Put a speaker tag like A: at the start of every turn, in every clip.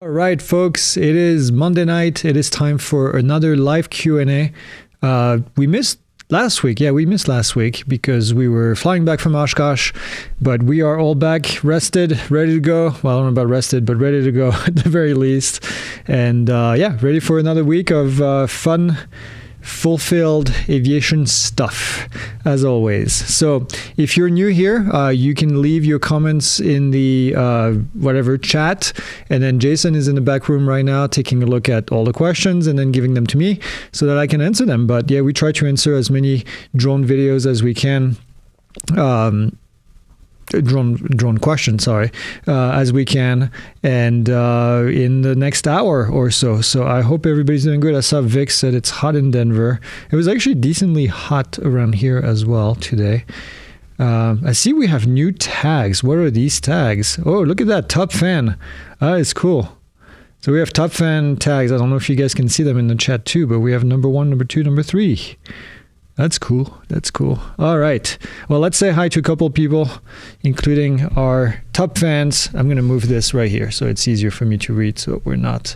A: All right, folks, it is Monday night. It is time for another live Q&A. We missed last week. Yeah, we missed last week because we were flying back from Oshkosh, but we are all back, rested, ready to go. Well, I don't know about rested, but ready to go at the very least. And yeah, ready for another week of fun, fulfilled aviation stuff, as always. So if you're new here, you can leave your comments in the whatever chat, and then Jason is in the back room right now taking a look at all the questions and then giving them to me so that I can answer them. But yeah, we try to answer as many drone videos as we can, drone questions, as we can, and in the next hour or so. So I hope everybody's doing good. I saw Vic said it's hot in Denver. It was actually decently hot around here as well today. I see we have new tags. What are these tags? Oh, look at that, top fan. That is cool. So we have top fan tags. I don't know if you guys can see them in the chat too, but we have number 1, number 2, number 3. That's cool. That's cool. All right. Well, let's say hi to a couple of people, including our top fans. I'm going to move this right here so it's easier for me to read, so I'm not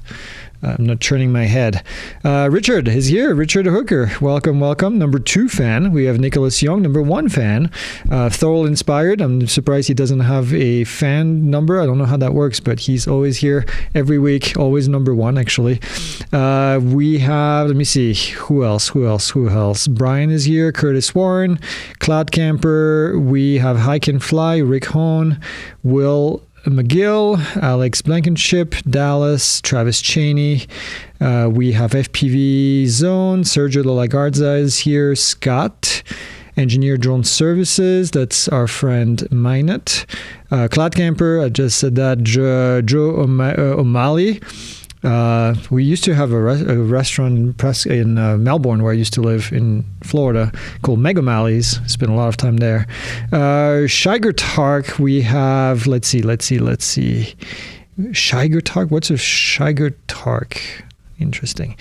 A: turning my head. Richard is here. Richard Hooker. Welcome, welcome. Number 2 fan. We have Nicholas Young, number 1 fan. Thorold Inspired. I'm surprised he doesn't have a fan number. I don't know how that works, but he's always here every week, always number 1, actually. We have, let me see, who else? Brian is here. Curtis Warren, Cloud Camper. We have Hike and Fly, Rick Hone, Will McGill, Alex Blankenship, Dallas, Travis Cheney. We have FPV Zone, Sergio Lolagarza is here, Scott, Engineer Drone Services, that's our friend Minot. Cloud Camper, I just said that, Joe O'Malley. We used to have a restaurant in Melbourne, where I used to live in Florida, called Meg O'Malley's. Spent a lot of time there. Shiger Tark, we have, let's see. Shiger Tark? What's a Shiger Tark? Interesting.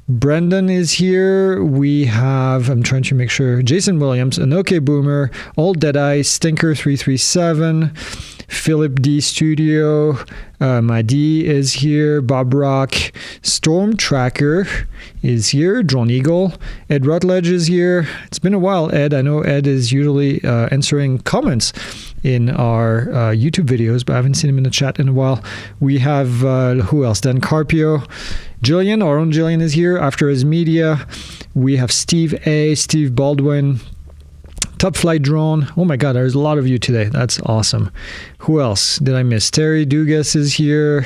A: Brendan is here. We have, I'm trying to make sure, Jason Williams, an OK Boomer, Old Deadeye, Stinker 337, Philip D Studio, Madi is here, Bob Rock, Storm Tracker is here, Drone Eagle, Ed Rutledge is here. It's been a while, Ed. I know Ed is usually answering comments in our YouTube videos, but I haven't seen him in the chat in a while. We have, who else? Dan Carpio. Jillian, our own Jillian is here. After His Media. We have Steve A, Steve Baldwin, Top Flight Drone. Oh my God, there's a lot of you today. That's awesome. Who else did I miss? Terry Dugas is here.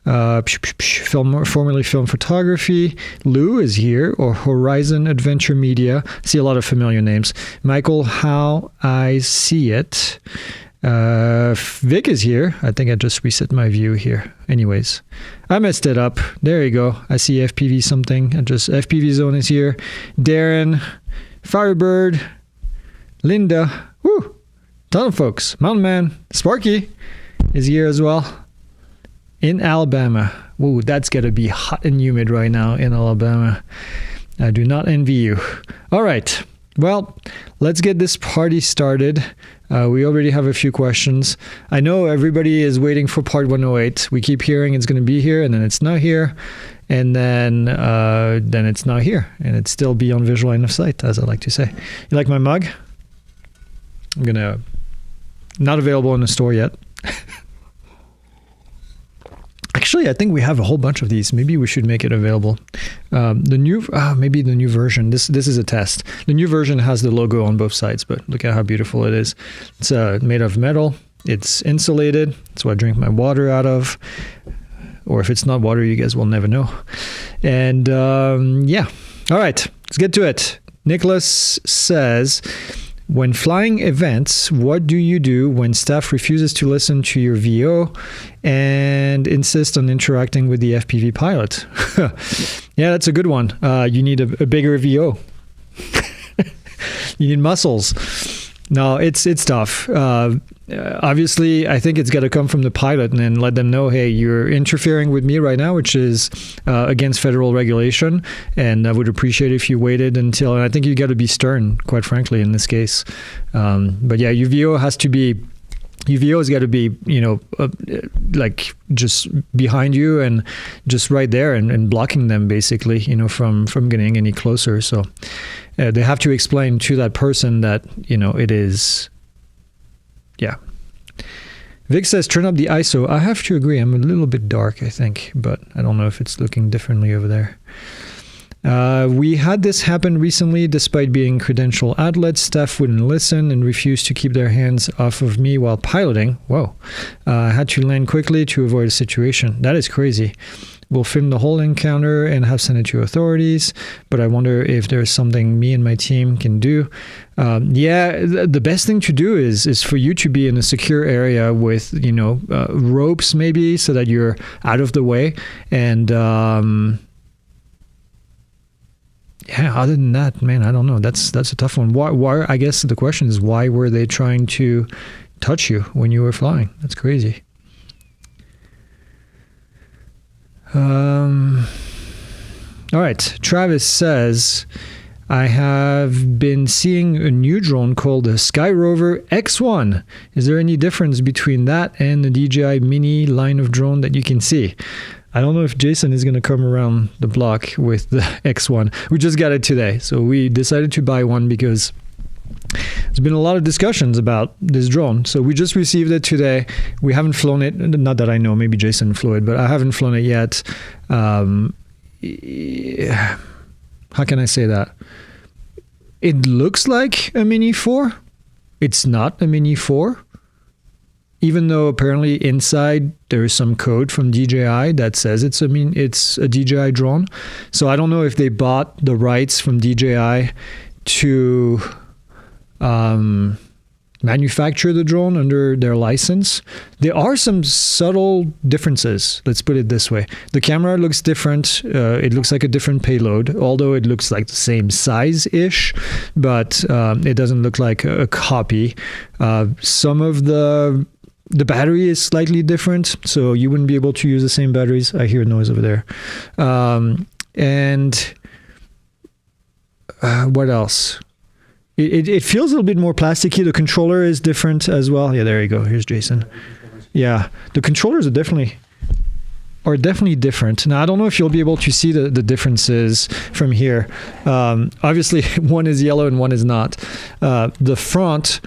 A: Formerly Film Photography. Lou is here, or Horizon Adventure Media. See a lot of familiar names. Michael, How I See It. Vic is here. I think I just reset my view here. Anyways, I messed it up. There you go. I see FPV something. FPV Zone is here. Darren, Firebird, Linda, woo, ton of folks. Mountain Man, Sparky is here as well. In Alabama. Woo, that's gotta be hot and humid right now in Alabama. I do not envy you. All right. Well, let's get this party started. We already have a few questions. I know everybody is waiting for part 108. We keep hearing it's going to be here, and then it's not here, and then it's not here, and it's still beyond visual line of sight, as I like to say. You like my mug? I'm gonna, not available in the store yet. Actually, I think we have a whole bunch of these. Maybe we should make it available. Maybe the new version. This is a test. The new version has the logo on both sides, but look at how beautiful it is. It's made of metal. It's insulated. That's what I drink my water out of. Or if it's not water, you guys will never know. And yeah. All right, let's get to it. Nicholas says, when flying events, what do you do when staff refuses to listen to your VO and insist on interacting with the FPV pilot? Yeah, that's a good one. You need a bigger VO. You need muscles. No, it's tough. Obviously, I think it's got to come from the pilot and then let them know, hey, you're interfering with me right now, which is against federal regulation, and I would appreciate if you waited until, and I think you got to be stern, quite frankly, in this case. But yeah, your VO has to be UVO's got to be, like just behind you and just right there and blocking them basically, from getting any closer. So they have to explain to that person that, it is, yeah. Vic says, turn up the ISO. I have to agree. I'm a little bit dark, I think, but I don't know if it's looking differently over there. We had this happen recently. Despite being credential outlets, staff wouldn't listen and refused to keep their hands off of me while piloting. Whoa. I had to land quickly to avoid a situation. That is crazy. We'll film the whole encounter and have sent it to authorities, but I wonder if there's something me and my team can do. The best thing to do is for you to be in a secure area with, ropes maybe, so that you're out of the way. And other than that, man, I don't know. That's a tough one. Why? I guess the question is, why were they trying to touch you when you were flying? That's crazy. All right. Travis says, I have been seeing a new drone called the Rover X1. Is there any difference between that and the DJI Mini line of drone that you can see? I don't know if Jason is going to come around the block with the X1. We just got it today. So we decided to buy one because there's been a lot of discussions about this drone. So we just received it today. We haven't flown it. Not that I know. Maybe Jason flew it, but I haven't flown it yet. How can I say that? It looks like a Mini 4. It's not a Mini 4. Even though apparently inside there is some code from DJI that says it's a DJI drone. So I don't know if they bought the rights from DJI to manufacture the drone under their license. There are some subtle differences, let's put it this way. The camera looks different. It looks like a different payload, although it looks like the same size-ish, but it doesn't look like a copy. Some of the battery is slightly different, so you wouldn't be able to use the same batteries. I hear noise over there. What else? It feels a little bit more plasticky. The controller is different as well. Yeah, there you go. Here's Jason. Yeah, the controllers are definitely different. Now, I don't know if you'll be able to see the differences from here. Obviously, one is yellow and one is not. The front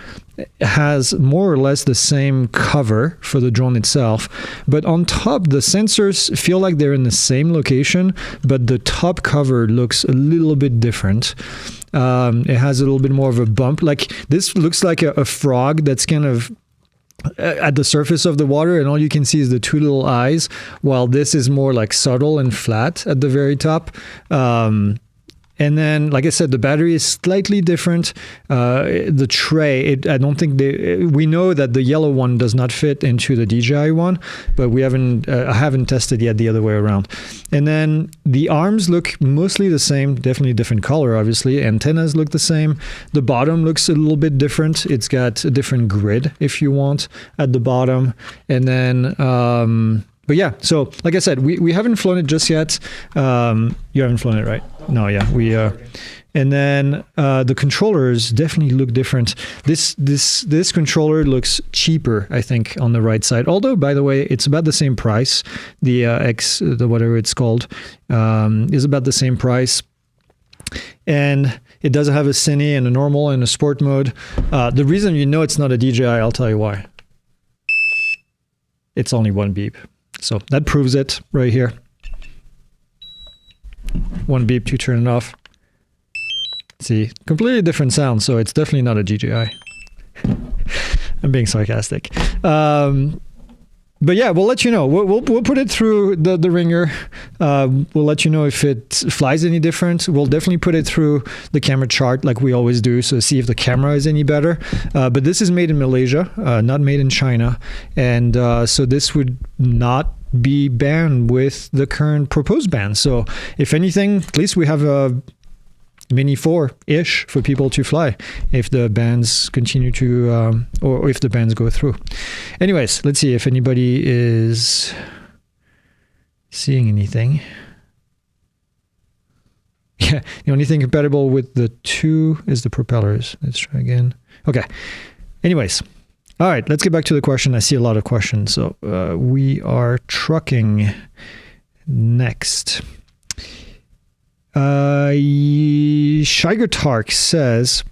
A: has more or less the same cover for the drone itself, but on top the sensors feel like they're in the same location, but the top cover looks a little bit different. It has a little bit more of a bump. Like this looks like a frog that's kind of at the surface of the water, and all you can see is the two little eyes, while this is more like subtle and flat at the very top. And then, like I said, the battery is slightly different. The tray, I don't think we know that the yellow one does not fit into the DJI one, but I haven't tested yet the other way around. And then the arms look mostly the same, definitely different color, obviously. Antennas look the same. The bottom looks a little bit different. It's got a different grid, if you want, at the bottom. And then, but yeah, so like I said, we haven't flown it just yet. You haven't flown it, right? No, yeah, and then the controllers definitely look different. This controller looks cheaper, I think, on the right side. Although, by the way, it's about the same price. The whatever it's called, is about the same price. And it does have a cine and a normal and a sport mode. The reason you know it's not a DJI, I'll tell you why. It's only one beep. So that proves it right here. One beep to turn it off. See, completely different sound, so it's definitely not a DJI. I'm being sarcastic. But yeah, we'll let you know. We'll put it through the ringer. We'll let you know if it flies any different. We'll definitely put it through the camera chart like we always do, so see if the camera is any better. But this is made in Malaysia, not made in China. And so this would not be banned with the current proposed ban. So if anything, at least we have a Mini 4-ish for people to fly if the bans continue to, or if the bans go through. Anyways, let's see if anybody is seeing anything. Yeah, the only thing compatible with the 2 is the propellers. Let's try again. Okay. Anyways, All right, let's get back to the question. I see a lot of questions. So we are trucking next. Shiger Tark says,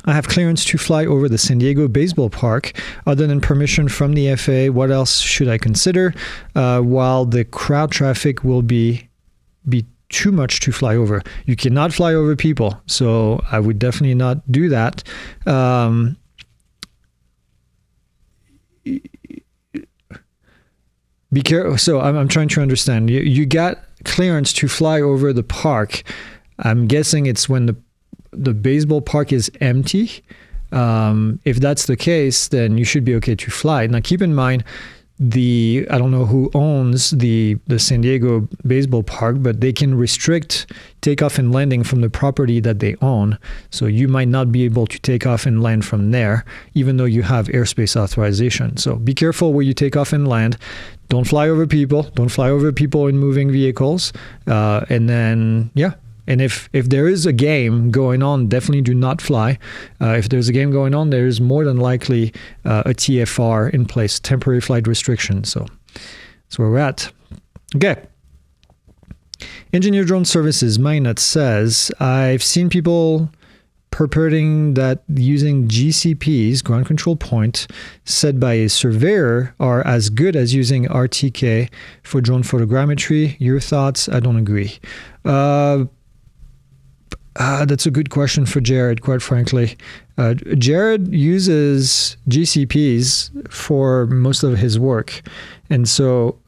A: I have clearance to fly over the San Diego baseball park. Other than permission from the FAA, what else should I consider? While the crowd traffic will be too much to fly over. You cannot fly over people, so I would definitely not do that. Be careful. So I'm trying to understand. You got clearance to fly over the park. I'm guessing it's when the baseball park is empty. If that's the case, then you should be okay to fly. Now, keep in mind, I don't know who owns the San Diego baseball park, but they can restrict takeoff and landing from the property that they own. So you might not be able to take off and land from there, even though you have airspace authorization. So be careful where you take off and land. Don't fly over people. Don't fly over people in moving vehicles. And then, yeah. And if there is a game going on, definitely do not fly. If there's a game going on, there is more than likely a TFR in place, temporary flight restriction. So that's where we're at. Okay. Engineer Drone Services, Minot says, I've seen people purporting that using GCPs, ground control point, set by a surveyor are as good as using RTK for drone photogrammetry. Your thoughts? I don't agree. That's a good question for Jared, quite frankly. Jared uses GCPs for most of his work. And so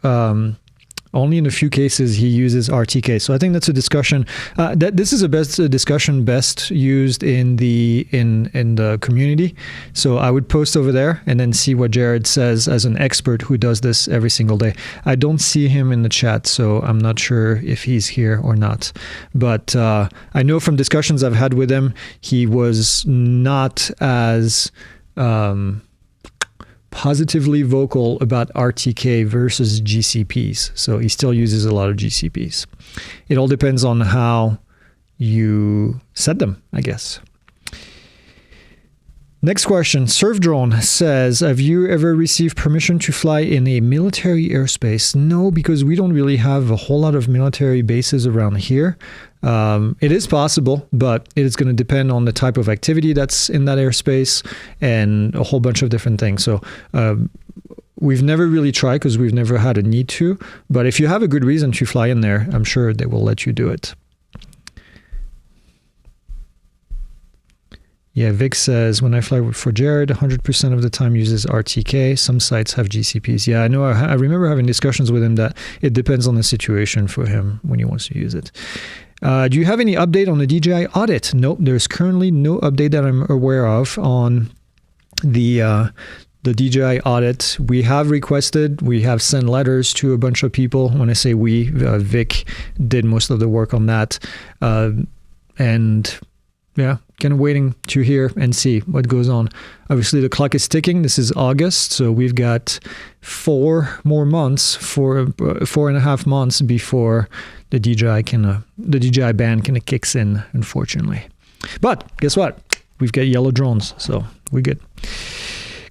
A: only in a few cases he uses RTK. So I think that's a discussion. This is a discussion best used in the community. So I would post over there and then see what Jared says as an expert who does this every single day. I don't see him in the chat, so I'm not sure if he's here or not. But I know from discussions I've had with him, he was not as positively vocal about RTK versus GCPs. So he still uses a lot of GCPs. It all depends on how you set them, I guess. Next question. Surf Drone says, have you ever received permission to fly in a military airspace? No, because we don't really have a whole lot of military bases around here. It is possible, but it is going to depend on the type of activity that's in that airspace and a whole bunch of different things. So we've never really tried because we've never had a need to. But if you have a good reason to fly in there, I'm sure they will let you do it. Yeah, Vic says, when I fly for Jared, 100% of the time uses RTK. Some sites have GCPs. Yeah, I know. I remember having discussions with him that it depends on the situation for him when he wants to use it. Do you have any update on the DJI audit? Nope, there's currently no update that I'm aware of on the DJI audit. We have requested, we have sent letters to a bunch of people. When I say we, Vic did most of the work on that. And yeah, kind of waiting to hear and see what goes on. Obviously, the clock is ticking. This is August, so we've got 4 more months, 4.5 months before the DJI ban kind of kicks in, unfortunately. But guess what? We've got yellow drones, so we're good.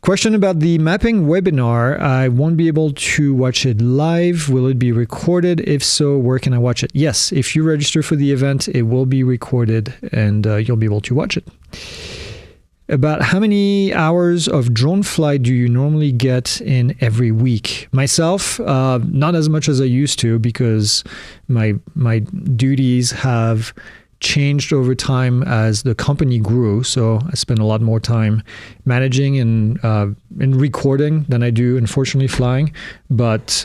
A: Question about the mapping webinar. I won't be able to watch it live. Will it be recorded? If so, where can I watch it? Yes, if you register for the event, it will be recorded and you'll be able to watch it. About how many hours of drone flight do you normally get in every week? Myself, not as much as I used to because my duties have changed over time as the company grew. So I spend a lot more time managing and recording than I do, unfortunately, flying. But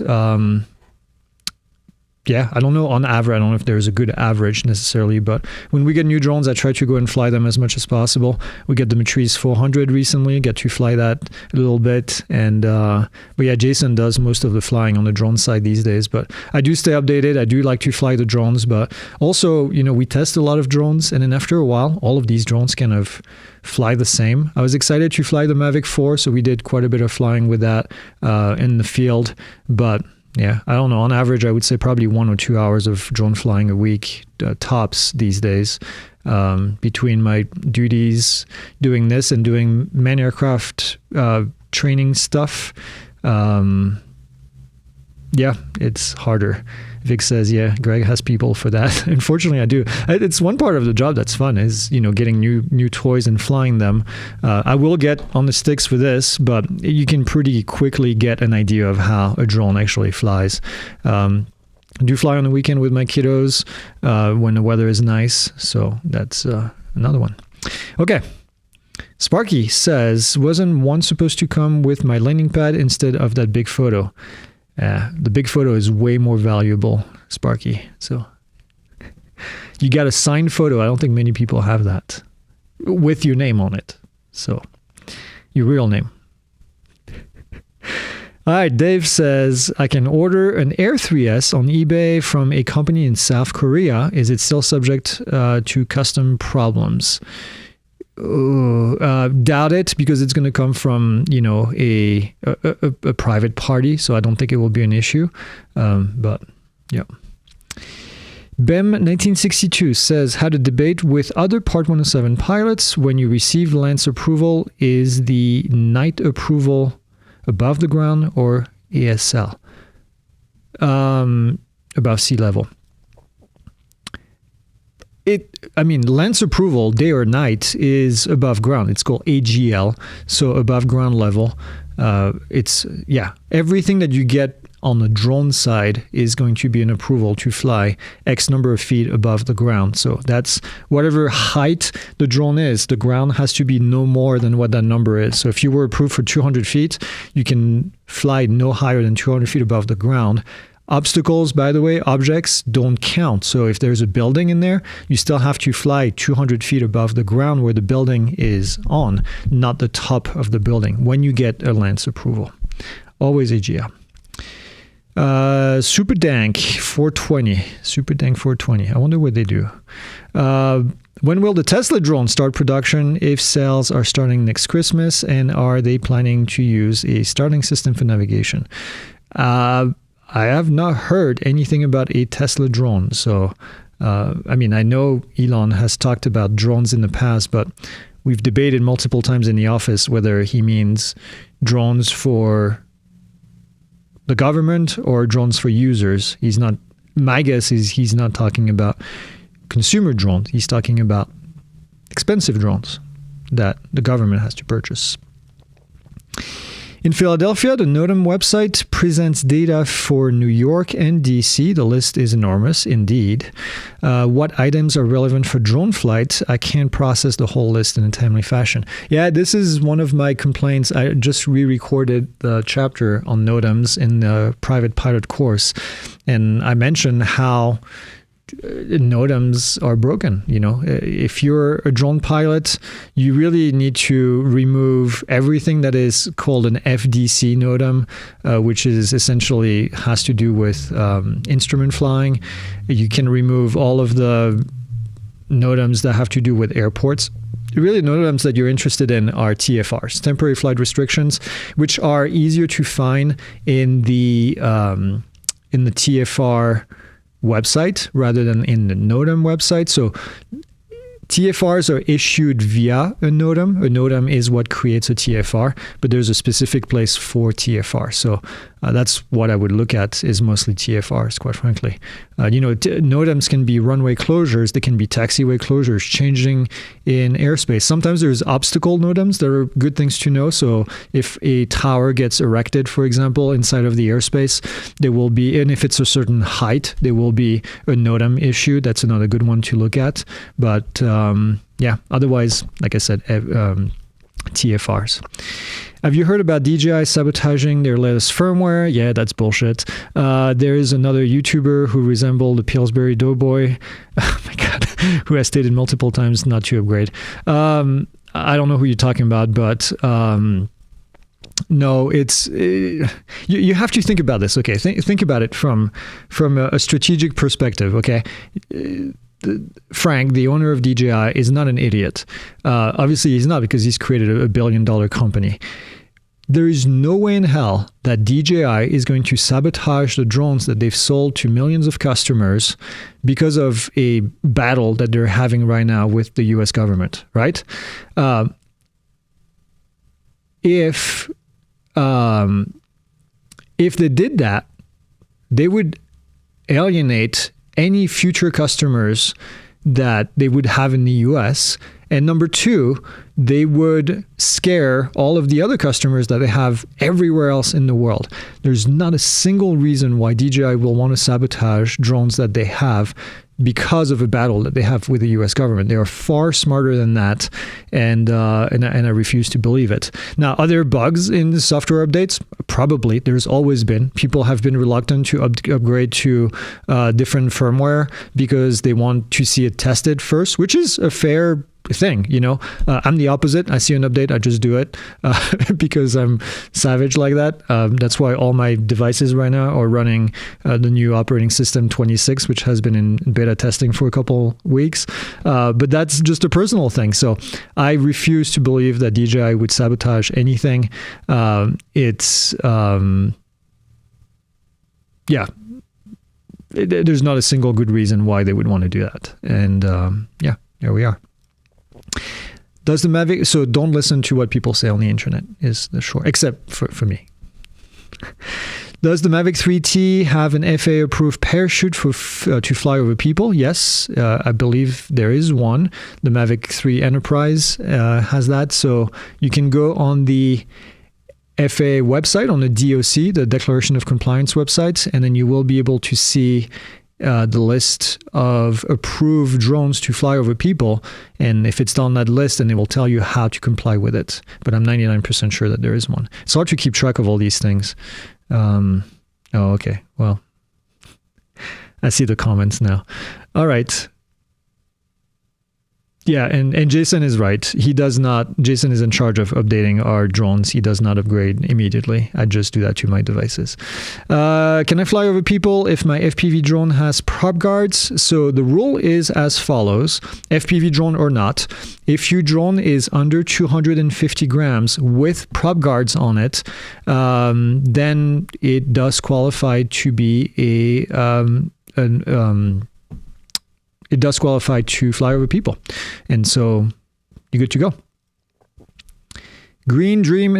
A: yeah, I don't know on average. I don't know if there's a good average necessarily, but when we get new drones, I try to go and fly them as much as possible. We get the Matrice 400 recently, get to fly that a little bit. And but yeah, Jason does most of the flying on the drone side these days, but I do stay updated. I do like to fly the drones, but also, you know, we test a lot of drones, and then after a while, all of these drones kind of fly the same. I was excited to fly the Mavic 4, so we did quite a bit of flying with that in the field, but yeah, I don't know. On average, I would say probably 1 or 2 hours of drone flying a week, tops these days. Between my duties doing this and doing many aircraft training stuff, it's harder. Vic says, yeah, Greg has people for that. Unfortunately, I do. It's one part of the job that's fun is, getting new toys and flying them. I will get on the sticks for this, but you can pretty quickly get an idea of how a drone actually flies. I do fly on the weekend with my kiddos when the weather is nice. So that's another one. Okay. Sparky says, wasn't one supposed to come with my landing pad instead of that big photo? The big photo is way more valuable, Sparky. So you got a signed photo. I don't think many people have that with your name on it. So your real name. All right, Dave says, I can order an Air 3S on eBay from a company in South Korea. Is it still subject to custom problems? Doubt it, because it's going to come from a private party, so I don't think it will be an issue. But yeah. Bem 1962 says, had a debate with other Part 107 pilots. When you receive LAANC approval, is the night approval above the ground or ASL? Above sea level. LAANC approval, day or night, is above ground. It's called AGL, so above ground level. Everything that you get on the drone side is going to be an approval to fly X number of feet above the ground. So that's whatever height the drone is, the ground has to be no more than what that number is. So if you were approved for 200 feet, you can fly no higher than 200 feet above the ground. Obstacles, by the way, objects don't count. So if there's a building in there, you still have to fly 200 feet above the ground where the building is on, not the top of the building when you get a LAANC approval. Always AGL. Superdank 420. Superdank 420. I wonder what they do. When will the Tesla drone start production if sales are starting next Christmas? And are they planning to use a starting system for navigation? I have not heard anything about a Tesla drone. So, I know Elon has talked about drones in the past, but we've debated multiple times in the office whether he means drones for the government or drones for users. My guess is he's not talking about consumer drones. He's talking about expensive drones that the government has to purchase. In Philadelphia, the NOTAM website presents data for New York and DC. The list is enormous indeed. What items are relevant for drone flight? I can't process the whole list in a timely fashion. Yeah, this is one of my complaints. I just re-recorded the chapter on NOTAMs in the private pilot course, and I mentioned how NOTAMs are broken. If you're a drone pilot, you really need to remove everything that is called an FDC NOTAM, which is essentially has to do with instrument flying. You can remove all of the NOTAMs that have to do with airports. Really, NOTAMs that you're interested in are TFRs, temporary flight restrictions, which are easier to find in the TFR website rather than in the NOTAM website. So TFRs are issued via a NOTAM. A NOTAM is what creates a TFR, but there's a specific place for TFR. So that's what I would look at, is mostly TFRs, quite frankly. NOTAMs can be runway closures. They can be taxiway closures, changing in airspace. Sometimes there's obstacle NOTAMs that are good things to know. So if a tower gets erected, for example, inside of the airspace, there will be, and if it's a certain height, there will be a NOTAM issue. That's another good one to look at. But otherwise, like I said, TFRs. Have you heard about DJI sabotaging their latest firmware? Yeah, that's bullshit. There is another YouTuber who resembled the Pillsbury Doughboy, oh my God, who has stated multiple times not to upgrade. I don't know who you're talking about, but no, it's you have to think about this. Okay, think about it from a strategic perspective. Okay. Frank, the owner of DJI, is not an idiot. Obviously, he's not, because he's created a $1 billion company. There is no way in hell that DJI is going to sabotage the drones that they've sold to millions of customers because of a battle that they're having right now with the US government, right? If if they did that, they would alienate any future customers that they would have in the US. And number two, they would scare all of the other customers that they have everywhere else in the world. There's not a single reason why DJI will want to sabotage drones that they have because of a battle that they have with the US government. They are far smarter than that, and I refuse to believe it. Now, are there bugs in the software updates? Probably. There's always been. People have been reluctant to upgrade to different firmware because they want to see it tested first, which is a fair thing, you know. I'm the opposite. I see an update, I just do it because I'm savage like that. That's why all my devices right now are running the new operating system 26, which has been in beta testing for a couple weeks. But that's just a personal thing. So I refuse to believe that DJI would sabotage anything. There's not a single good reason why they would want to do that. And here we are. Does the Mavic, so don't listen to what people say on the internet is the short, except for me. Does the Mavic 3T have an FAA approved parachute to fly over people? Yes, I believe there is one. The Mavic 3 Enterprise has that. So you can go on the FAA website, on the DOC, the Declaration of Compliance website, and then you will be able to see the list of approved drones to fly over people. And if it's on that list, then it will tell you how to comply with it. But I'm 99% sure that there is one. It's hard to keep track of all these things. Okay. Well, I see the comments now. All right. Yeah, and Jason is right. Jason is in charge of updating our drones. He does not upgrade immediately. I just do that to my devices. Can I fly over people if my FPV drone has prop guards? So the rule is as follows, FPV drone or not. If your drone is under 250 grams with prop guards on it, then it does qualify to be it does qualify to fly over people. And so you're good to go. Green Dreams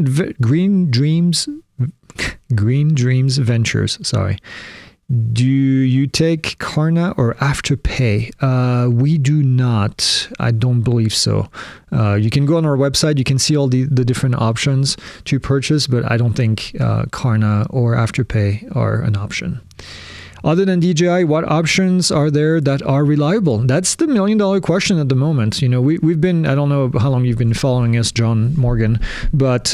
A: Ventures, sorry. Do you take Klarna or Afterpay? We do not. I don't believe so. You can go on our website. You can see all the different options to purchase, but I don't think Klarna or Afterpay are an option. Other than DJI, what options are there that are reliable? That's the $1 million question at the moment. You know, we've been, I don't know how long you've been following us, John Morgan, but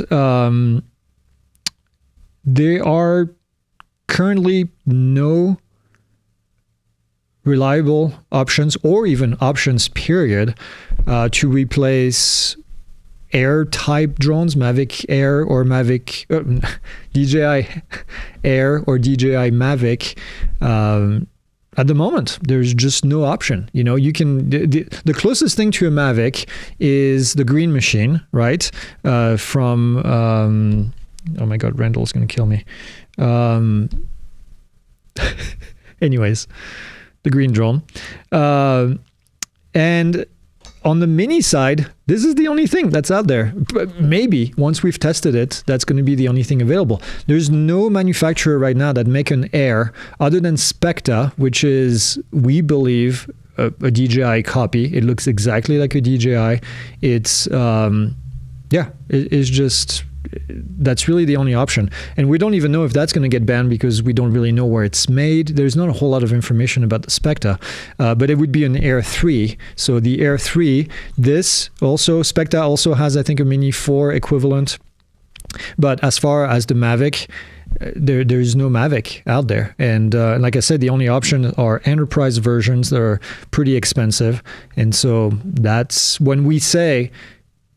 A: there are currently no reliable options or even options, period, to replace Air type drones, Mavic Air or Mavic DJI Air or DJI Mavic. At the moment, there's just no option. You know, you can the closest thing to a Mavic is the Green Machine, right? From oh my God, Randall's gonna kill me. Anyways, the green drone, and on the Mini side, this is the only thing that's out there. But maybe once we've tested it, that's going to be the only thing available. There's no manufacturer right now that make an Air other than Specta, which is, we believe, a DJI copy. It looks exactly like a DJI. It's, it's just, that's really the only option. And we don't even know if that's going to get banned because we don't really know where it's made. There's not a whole lot of information about the Specta, but it would be an Air 3. So the Air 3, this also, Specta also has, I think, a Mini 4 equivalent. But as far as the Mavic, there's no Mavic out there. And like I said, the only option are enterprise versions that are pretty expensive. And so that's when we say,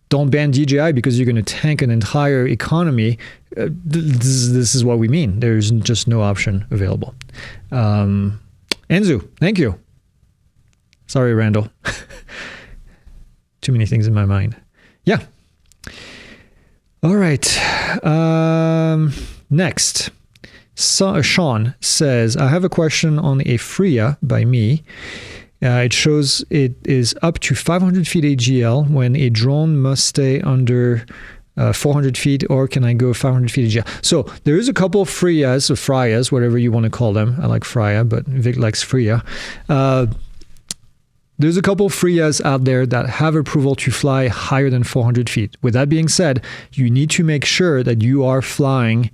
A: don't ban DJI because you're going to tank an entire economy. This is what we mean. There's just no option available. Enzu, thank you. Sorry, Randall. Too many things in my mind. Yeah. All right. Next. Sean says, I have a question on a FRIA by me. It shows it is up to 500 feet AGL when a drone must stay under 400 feet, or can I go 500 feet AGL? So there is a couple of FRIAs, or FRIAs, whatever you want to call them. I like FRIA, but Vic likes FRIA. There's a couple of FRIAs out there that have approval to fly higher than 400 feet. With that being said, you need to make sure that you are flying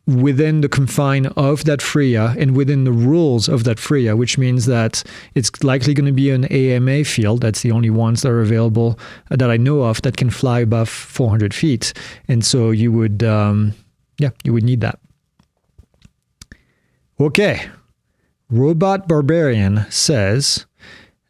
A: within the confine of that FRIA and within the rules of that FRIA, which means that it's likely going to be an AMA field. That's the only ones that are available that I know of that can fly above 400 feet. And so you would, you would need that. Okay. Robot Barbarian says,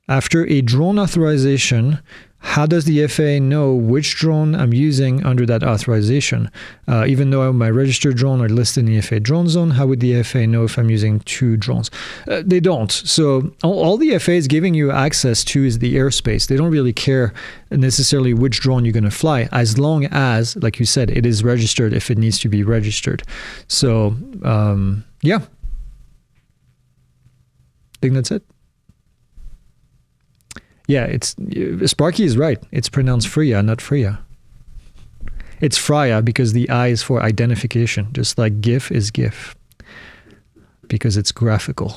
A: after a drone authorization, how does the FAA know which drone I'm using under that authorization? Even though my registered drone are listed in the FAA drone zone, how would the FAA know if I'm using two drones? They don't. So all the FAA is giving you access to is the airspace. They don't really care necessarily which drone you're going to fly, as long as, like you said, it is registered if it needs to be registered. So, yeah. I think that's it. Yeah, Sparky is right. It's pronounced FRIA, not FRIA. It's FRIA because the I is for identification, just like GIF is GIF, because it's graphical.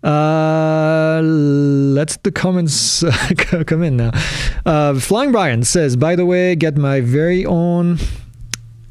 A: Let's the comments come in now. Flying Brian says, by the way, get my very own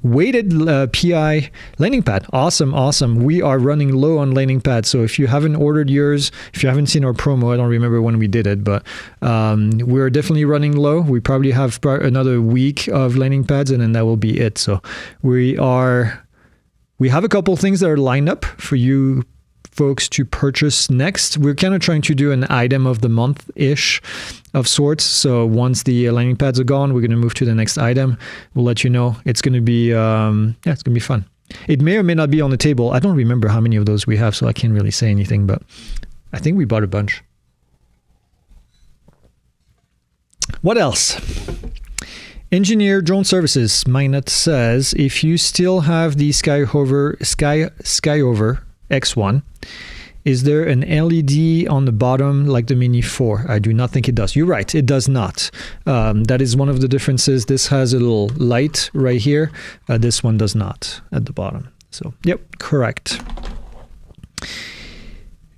A: weighted PI landing pad. Awesome. We are running low on landing pads. So if you haven't ordered yours, if you haven't seen our promo, I don't remember when we did it, but we're definitely running low. We probably have another week of landing pads and then that will be it. So we have a couple things that are lined up for you folks to purchase next. We're kind of trying to do an item of the month-ish of sorts. So once the landing pads are gone, we're going to move to the next item. We'll let you know. It's going to be, it's going to be fun. It may or may not be on the table. I don't remember how many of those we have, so I can't really say anything, but I think we bought a bunch. What else? Engineer Drone Services, Minot says, if you still have the Skyover X1, is there an LED on the bottom like the Mini 4? I do not think it does. You're right, it does not. That is one of the differences. This has a little light right here. This one does not at the bottom. So, yep, correct.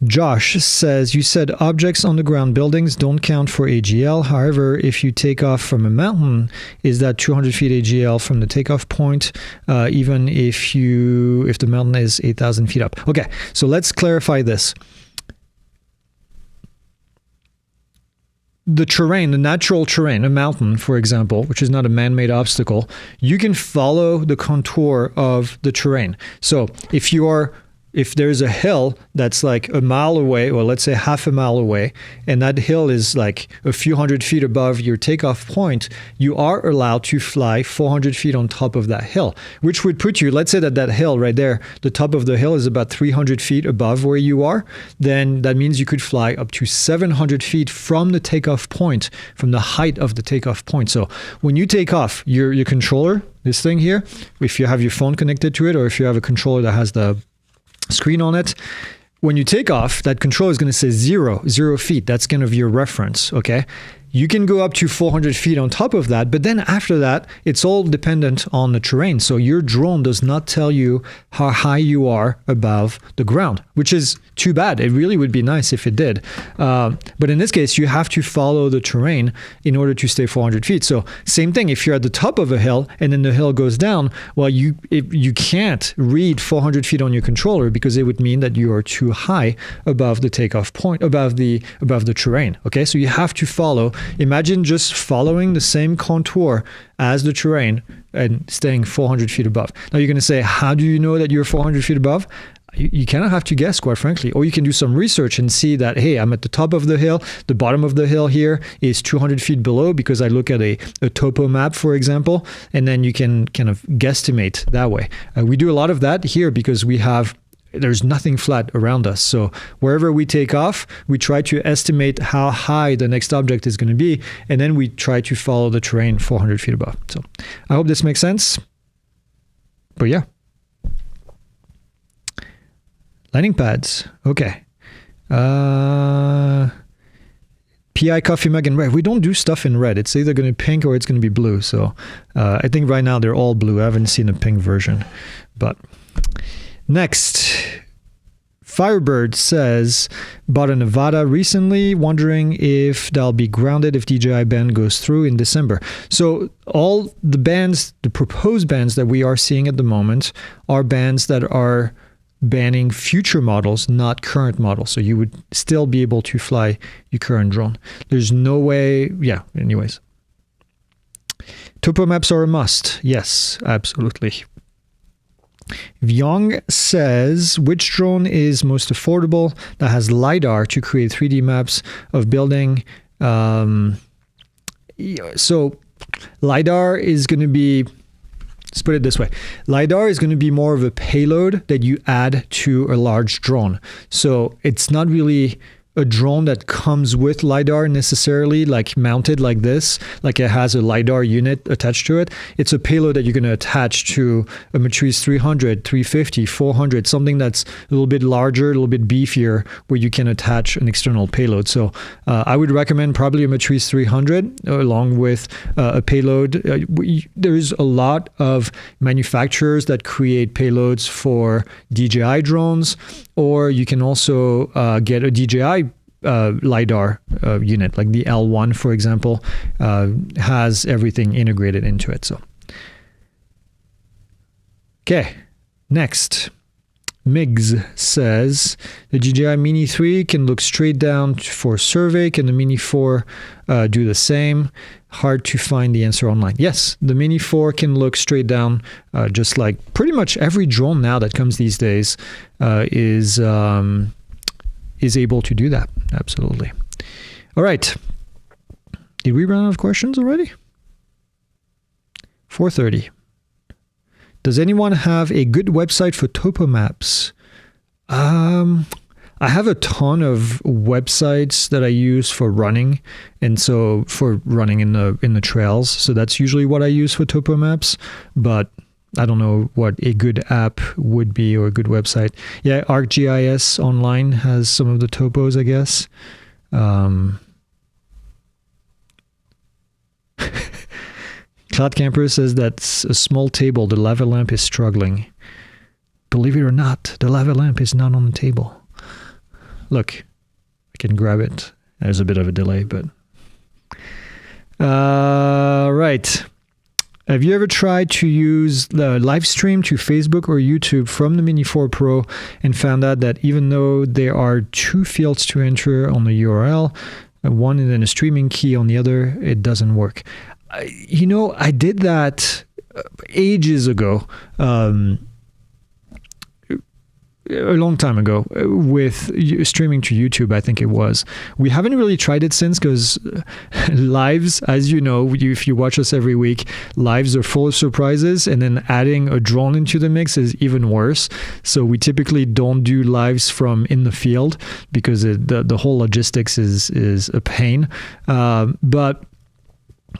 A: Josh says, you said objects on the ground buildings don't count for AGL. However, if you take off from a mountain, is that 200 feet AGL from the takeoff point, even if the mountain is 8,000 feet up? Okay, so let's clarify this. The terrain, the natural terrain, a mountain, for example, which is not a man-made obstacle, you can follow the contour of the terrain. So if there's a hill that's like a mile away, or let's say half a mile away, and that hill is like a few hundred feet above your takeoff point, you are allowed to fly 400 feet on top of that hill, which would put you, let's say that hill right there, the top of the hill is about 300 feet above where you are, then that means you could fly up to 700 feet from the takeoff point, from the height of the takeoff point. So when you take off, your controller, this thing here, if you have your phone connected to it, or if you have a controller that has the screen on it, when you take off, that control is going to say 0 feet. That's kind of your reference, okay? You can go up to 400 feet on top of that, but then after that, it's all dependent on the terrain. So your drone does not tell you how high you are above the ground, which is too bad. It really would be nice if it did. But in this case, you have to follow the terrain in order to stay 400 feet. So same thing, if you're at the top of a hill and then the hill goes down, well, you can't read 400 feet on your controller because it would mean that you are too high above the takeoff point, above the terrain, okay? So you have to follow. Imagine just following the same contour as the terrain and staying 400 feet above. Now you're going to say, how do you know that you're 400 feet above? You kind of have to guess, quite frankly. Or you can do some research and see that, hey, I'm at the top of the hill. The bottom of the hill here is 200 feet below because I look at a topo map, for example, and then you can kind of guesstimate that way. We do a lot of that here because there's nothing flat around us. So wherever we take off, we try to estimate how high the next object is going to be, and then we try to follow the terrain 400 feet above. So I hope this makes sense. But yeah. Landing pads. Okay. PI coffee mug in red. We don't do stuff in red. It's either going to be pink or it's going to be blue. So I think right now they're all blue. I haven't seen a pink version. But next, Firebird says, bought an Avata recently, wondering if they'll be grounded if DJI ban goes through in December. So all the bans, the proposed bans that we are seeing at the moment are bans that are banning future models, not current models. So you would still be able to fly your current drone. There's no way, yeah, anyways. Topo maps are a must. Yes, absolutely. Vyong says, which drone is most affordable that has lidar to create 3D maps of building? So lidar is going to be, let's put it this way. LiDAR is going to be more of a payload that you add to a large drone. So it's not really a drone that comes with LiDAR necessarily, like mounted like this, like it has a LiDAR unit attached to it. It's a payload that you're going to attach to a Matrice 300, 350, 400, something that's a little bit larger, a little bit beefier, where you can attach an external payload. So I would recommend probably a Matrice 300 along with a payload. There's a lot of manufacturers that create payloads for DJI drones, or you can also get a DJI lidar unit, like the L1, for example, has everything integrated into it. So, okay, next. Migs says the DJI Mini 3 can look straight down for survey. Can the Mini 4 do the same? Hard to find the answer online. Yes, the Mini 4 can look straight down, just like pretty much every drone now that comes these days is able to do that. Absolutely. All right. Did we run out of questions already? 4:30. Does anyone have a good website for topo maps? I have a ton of websites that I use for running, and so for running in the trails. So that's usually what I use for topo maps, but I don't know what a good app would be or a good website. Yeah, ArcGIS Online has some of the topos, I guess. Cloud Camper says that's a small table. The lava lamp is struggling. Believe it or not, the lava lamp is not on the table. Look, I can grab it. There's a bit of a delay, but... right. Have you ever tried to use the live stream to Facebook or YouTube from the Mini 4 Pro and found out that even though there are two fields to enter on the URL, one and then a streaming key on the other, it doesn't work? You know, I did that ages ago, a long time ago, with streaming to YouTube, I think it was. We haven't really tried it since, because lives, as you know, if you watch us every week, lives are full of surprises, and then adding a drone into the mix is even worse. So we typically don't do lives from in the field, because the whole logistics is a pain. But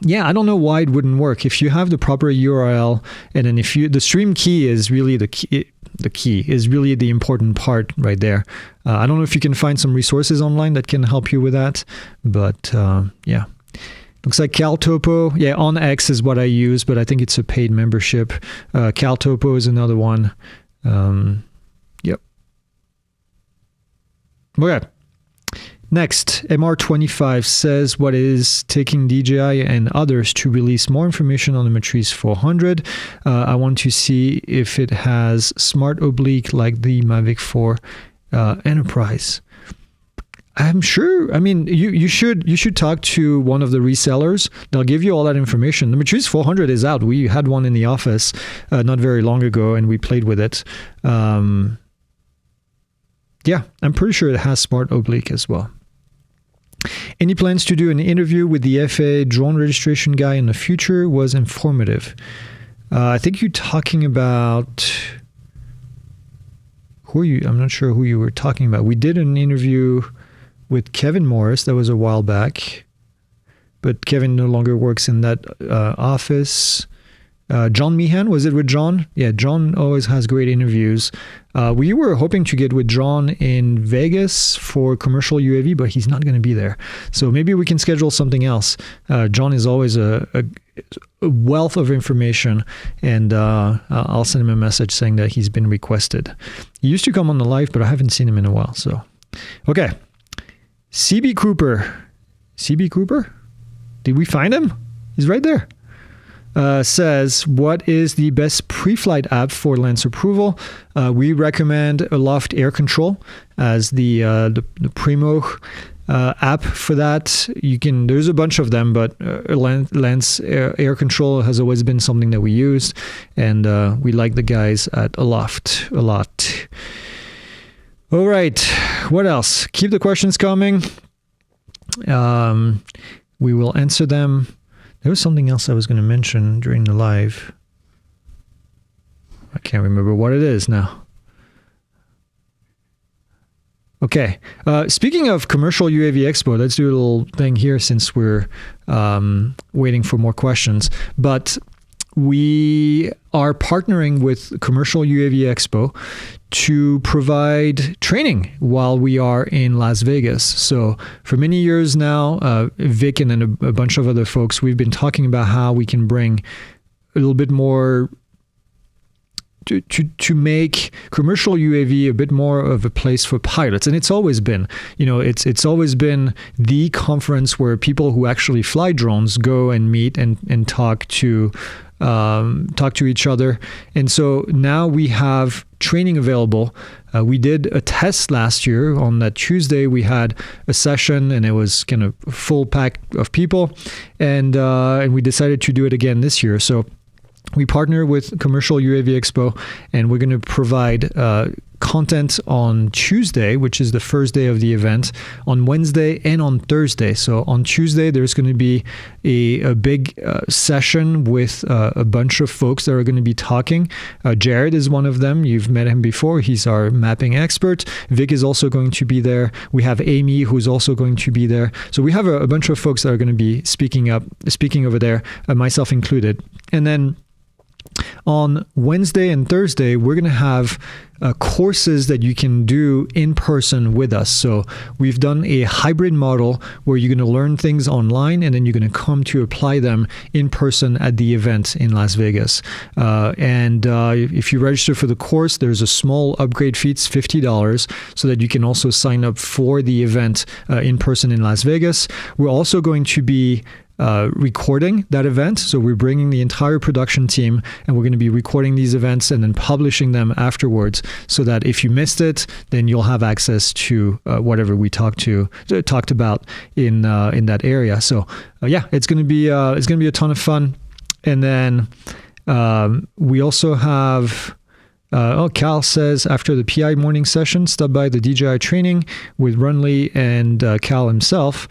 A: yeah, I don't know why it wouldn't work. If you have the proper URL, and then the stream key is really the key is really the important part right there. I don't know if you can find some resources online that can help you with that, but yeah. Looks like CalTopo. Yeah, on X is what I use, but I think it's a paid membership. CalTopo is another one. Yep. Okay. Next, MR25 says what is taking DJI and others to release more information on the Matrice 400. I want to see if it has smart oblique like the Mavic 4 Enterprise. I'm sure. I mean, you should talk to one of the resellers. They'll give you all that information. The Matrice 400 is out. We had one in the office not very long ago, and we played with it. Yeah, I'm pretty sure it has smart oblique as well. Any plans to do an interview with the FAA drone registration guy in the future? Was informative. I think you're talking about... Who are you? I'm not sure who you were talking about. We did an interview with Kevin Morris. That was a while back. But Kevin no longer works in that office. John Meehan, was it with John? Yeah, John always has great interviews. We were hoping to get with John in Vegas for commercial UAV, but he's not going to be there. So maybe we can schedule something else. John is always a wealth of information, and I'll send him a message saying that he's been requested. He used to come on the live, but I haven't seen him in a while. So, okay. CB Cooper. CB Cooper? Did we find him? He's right there. Says, what is the best pre-flight app for LAANC approval? We recommend Aloft Air Control as the primo app for that. There's a bunch of them, but LAANC Air Control has always been something that we used, and we like the guys at Aloft a lot. All right, what else? Keep the questions coming. We will answer them. There was something else I was going to mention during the live. I can't remember what it is now. Okay. Speaking of commercial UAV Expo, let's do a little thing here since we're waiting for more questions. But we are partnering with Commercial UAV Expo to provide training while we are in Las Vegas. So for many years now, Vic and then a bunch of other folks, we've been talking about how we can bring a little bit more to make commercial UAV a bit more of a place for pilots. And it's always been, it's always been the conference where people who actually fly drones go and meet and talk to each other. And so now we have training available. We did a test last year. On that Tuesday, we had a session, and it was kind of a full pack of people. And we decided to do it again this year. So we partner with Commercial UAV Expo, and we're going to provide content on Tuesday, which is the first day of the event, on Wednesday and on Thursday. So on Tuesday, there's going to be a big session with a bunch of folks that are going to be talking. Jared is one of them. You've met him before. He's our mapping expert. Vic is also going to be there. We have Amy, who's also going to be there. So we have a bunch of folks that are going to be speaking over there, myself included. And then on Wednesday and Thursday, we're going to have courses that you can do in person with us. So we've done a hybrid model where you're going to learn things online, and then you're going to come to apply them in person at the event in Las Vegas. And if you register for the course, there's a small upgrade fee. It's $50 so that you can also sign up for the event in person in Las Vegas. We're also going to be recording that event. So we're bringing the entire production team, and we're going to be recording these events and then publishing them afterwards, so that if you missed it, then you'll have access to whatever we talked about in that area. So yeah, it's going to be a ton of fun. And then we also have Cal says, after the PI morning session, stop by the DJI training with Runley and Cal himself,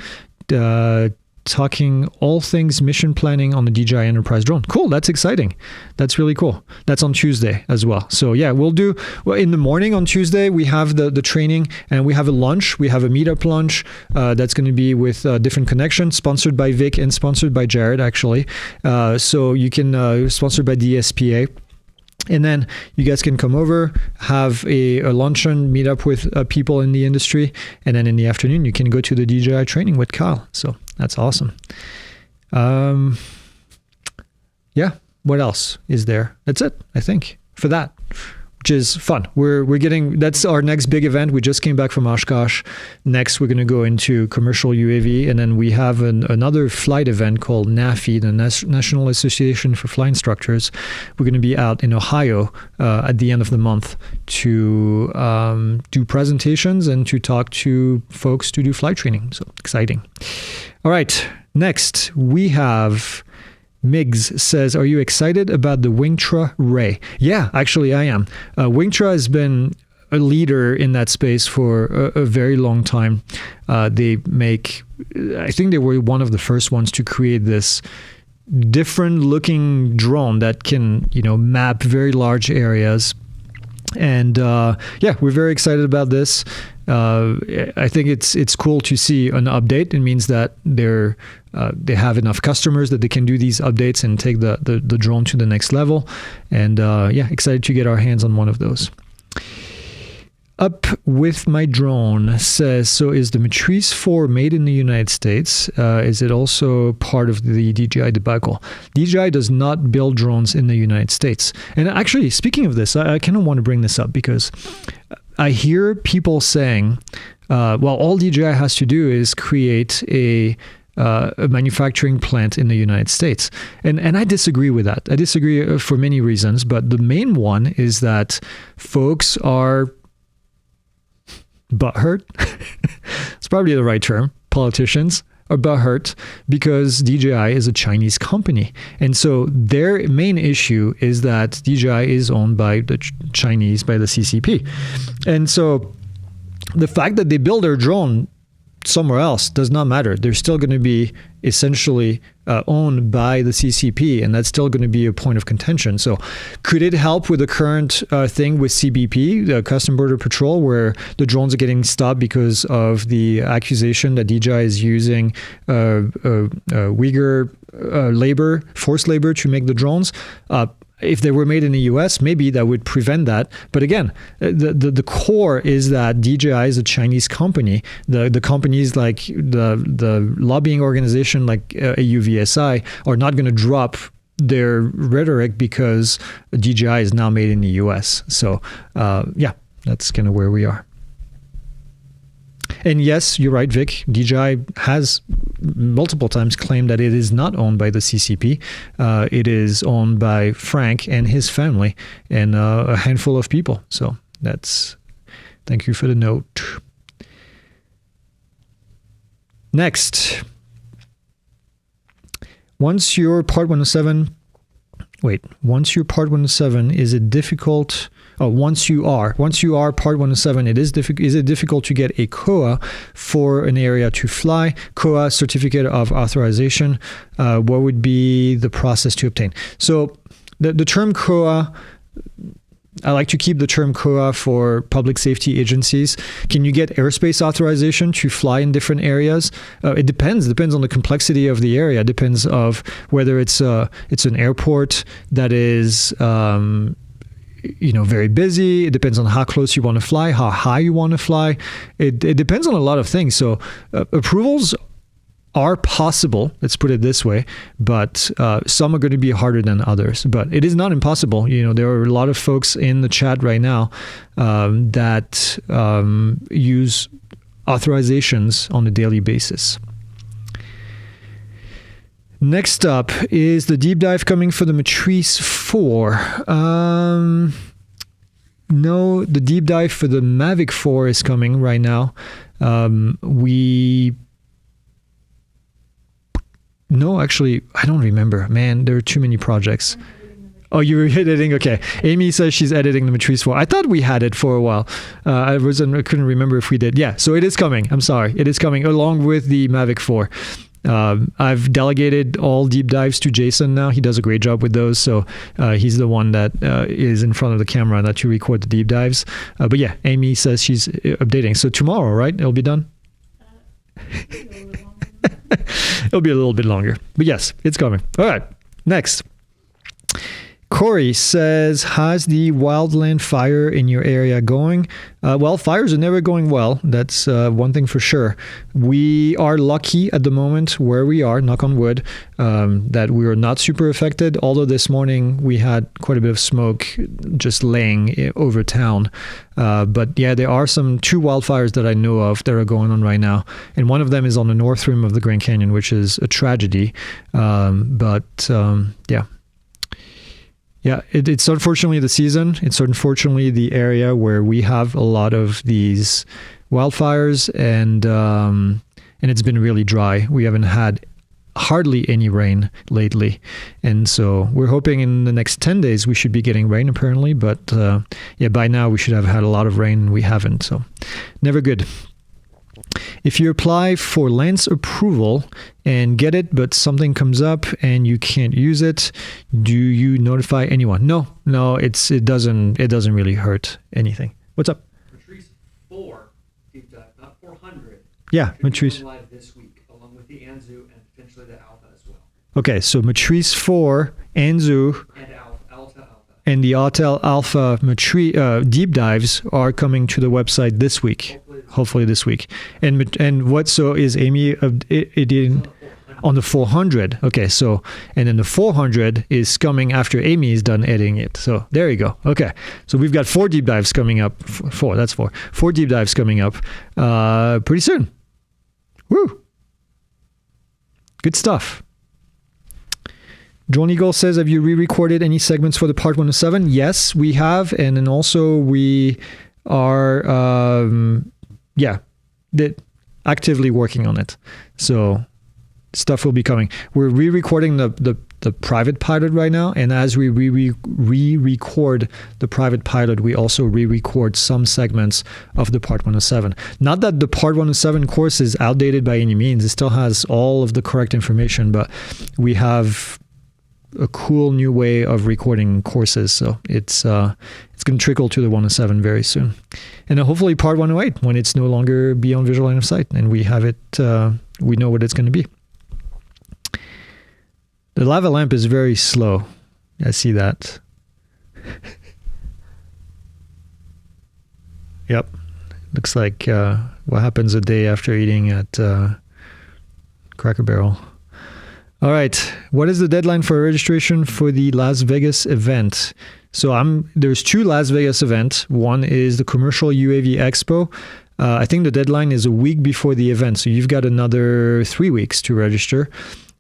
A: talking all things mission planning on the DJI Enterprise drone. Cool. That's exciting. That's really cool. That's on Tuesday as well. So yeah, we'll do, in the morning on Tuesday, we have the training, and we have a lunch. We have a meetup lunch that's going to be with Different Connections, sponsored by Vic and sponsored by Jared, actually. So you can, sponsored by DSPA. And then you guys can come over, have a luncheon, meet up with people in the industry, and then in the afternoon you can go to the DJI training with Kyle. So that's awesome. Yeah, what else is there? That's it, I think, for that, which is fun. That's our next big event. We just came back from Oshkosh. Next, we're going to go into commercial UAV, and then we have another flight event called NAFI, the National Association for Flight Instructors. We're going to be out in Ohio at the end of the month to do presentations and to talk to folks to do flight training. So exciting. All right, next we have Migs says, are you excited about the WingtraRay? Yeah, actually I am. Wingtra has been a leader in that space for a very long time. I think they were one of the first ones to create this different looking drone that can, map very large areas. And yeah, we're very excited about this. I think it's cool to see an update. It means that they're they have enough customers that they can do these updates and take the drone to the next level. And yeah, excited to get our hands on one of those. Up with my drone says, so is the Matrice 4 made in the United States? Is it also part of the DJI debacle? DJI does not build drones in the United States. And actually, speaking of this, I kind of want to bring this up because I hear people saying, well, all DJI has to do is create a manufacturing plant in the United States. And I disagree with that. I disagree for many reasons, but the main one is that folks are butthurt. It's probably the right term. Politicians are butthurt because DJI is a Chinese company. And so their main issue is that DJI is owned by the Chinese, by the CCP. And so the fact that they build their drone somewhere else does not matter. They're still going to be essentially owned by the CCP, and that's still going to be a point of contention. So could it help with the current thing with CBP, the Custom Border Patrol, where the drones are getting stopped because of the accusation that DJI is using Uyghur labor, forced labor to make the drones? If they were made in the US, maybe that would prevent that. But again, the core is that DJI is a Chinese company. The companies like the lobbying organization like AUVSI are not going to drop their rhetoric because DJI is now made in the US. So yeah, that's kind of where we are. And yes, you're right, Vic. DJI has multiple times claimed that it is not owned by the CCP. It is owned by Frank and his family and a handful of people. So that's, thank you for the note. Next. Once you're Part 107, once you're Part 107, is it difficult? Oh, once you are Part 107, is it difficult to get a COA for an area to fly? COA, Certificate of Authorization. What would be the process to obtain? So the term COA, I like to keep the term COA for public safety agencies. Can you get airspace authorization to fly in different areas? It depends. It depends on the complexity of the area. It depends of whether it's an airport that is very busy. It depends on how close you want to fly, how high you want to fly. It depends on a lot of things. So approvals are possible, let's put it this way, but some are going to be harder than others. But it is not impossible. There are a lot of folks in the chat right now that use authorizations on a daily basis. Next up is the deep dive coming for the Matrice 4. No, the deep dive for the Mavic 4 is coming right now. No, actually, I don't remember. Man, there are too many projects. Oh, you were editing? Okay. Amy says she's editing the Matrice 4. I thought we had it for a while. I couldn't remember if we did. Yeah, so it is coming. I'm sorry. It is coming along with the Mavic 4. I've delegated all deep dives to Jason now. He does a great job with those. So he's the one that is in front of the camera not to record the deep dives. But yeah, Amy says she's updating. So tomorrow, right? It'll be done? It'll be a little bit longer. But yes, it's coming. All right. Next. Corey says, how's the wildland fire in your area going? Well, fires are never going well. That's one thing for sure. We are lucky at the moment where we are, knock on wood, that we are not super affected. Although this morning we had quite a bit of smoke just laying over town. But yeah, there are two wildfires that I know of that are going on right now. And one of them is on the north rim of the Grand Canyon, which is a tragedy. Yeah. Yeah, it's unfortunately the season. It's unfortunately the area where we have a lot of these wildfires, and it's been really dry. We haven't had hardly any rain lately, and so we're hoping in the next 10 days we should be getting rain apparently. But yeah, by now we should have had a lot of rain, and we haven't. So never good. If you apply for LAANC approval and get it, but something comes up and you can't use it, do you notify anyone? No, it doesn't really hurt anything. What's up?
B: Matrice 4 deep dive, not 400.
A: Yeah, Matrice.
B: Live this week, along with the Anzu and potentially
A: Okay, so Matrice 4, Anzu, and the Autel Alpha deep dives are coming to the website this week. Hopefully this week. And what so is Amy on the 400? Okay, so and then the 400 is coming after Amy is done editing it. So there you go. Okay, so we've got 4 deep dives coming up. 4 deep dives coming up pretty soon. Woo! Good stuff. John Eagle says, have you re-recorded any segments for the Part 107? Yes, we have. And then also we are, actively working on it. So stuff will be coming. We're re-recording the private pilot right now. And as we re-record the private pilot, we also re-record some segments of the Part 107. Not that the Part 107 course is outdated by any means. It still has all of the correct information, but we have a cool new way of recording courses, so it's going to trickle to the 107 very soon, and hopefully Part 108 when it's no longer beyond visual line of sight and we have it. We know what it's going to be. The lava lamp is very slow. I see that. Yep, looks like what happens a day after eating at Cracker Barrel. All right, what is the deadline for registration for the Las Vegas event? So there's 2 Las Vegas events. One is the Commercial UAV Expo. I think the deadline is a week before the event, so you've got another 3 weeks to register.